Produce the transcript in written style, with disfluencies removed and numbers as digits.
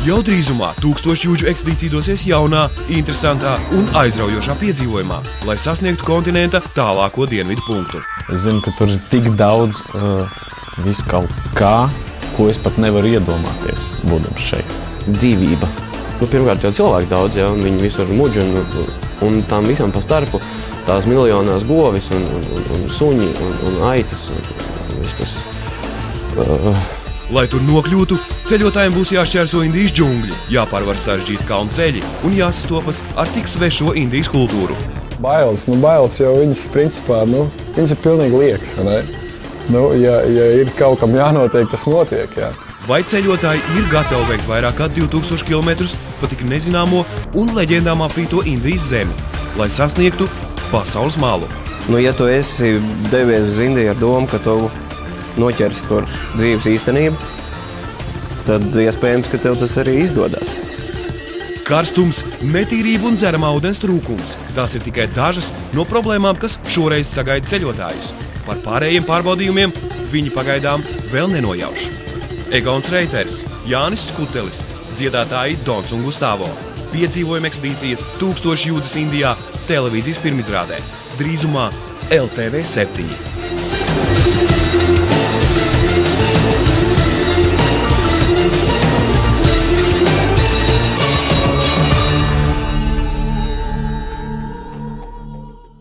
Jau drīzumā 1000 jūdžu ekspedīcija dosies jaunā, interesantā un aizraujošā piedzīvojumā, lai sasniegtu kontinenta tālāko dienvidu punktu. Es zinu, ka tur ir tik daudz visu kaut kā, ko es pat nevaru iedomāties, būdams šeit. Dzīvība. Pirmkārt jau cilvēki daudz, ja, un viņi visur muģi un tam visam pa starpu tās miljonās govis un suņi un aitas un viss tas. Lai tur nokļūtu, ceļotājiem būs jāšķērso Indijas džungļi, jāpārvar sarežģīti kalnu ceļi un jāsastopas ar tik svešo Indijas kultūru. Bailes jau viņas principā, viņas ir pilnīgi liekas, vai ne? Ja ir kaut kam jānotiek, tas notiek, jā. Vai ceļotāji ir gatavi veikt vairāk kā 2000 km pa tik nezināmo un leģendām apvīto Indijas zemi, lai sasniegtu pasaules malu? Ja tu esi devies uz Indiju ar domu, ka tu noķers tur dzīves īstenību, tad iespējams, ka tev tas arī izdodas. Karstums, netīrība un dzeramā ūdens trūkums. Tās ir tikai dažas no problēmām, kas šoreiz sagaida ceļotājus. Par pārējiem pārbaudījumiem viņi pagaidām vēl nenojauš. Egons Reiters, Jānis Skutelis, dziedātāji Dons un Gustavo. Piedzīvojuma ekspedīcijas 1000 jūdzes Indijā televīzijas pirmizrādē. Drīzumā LTV 7.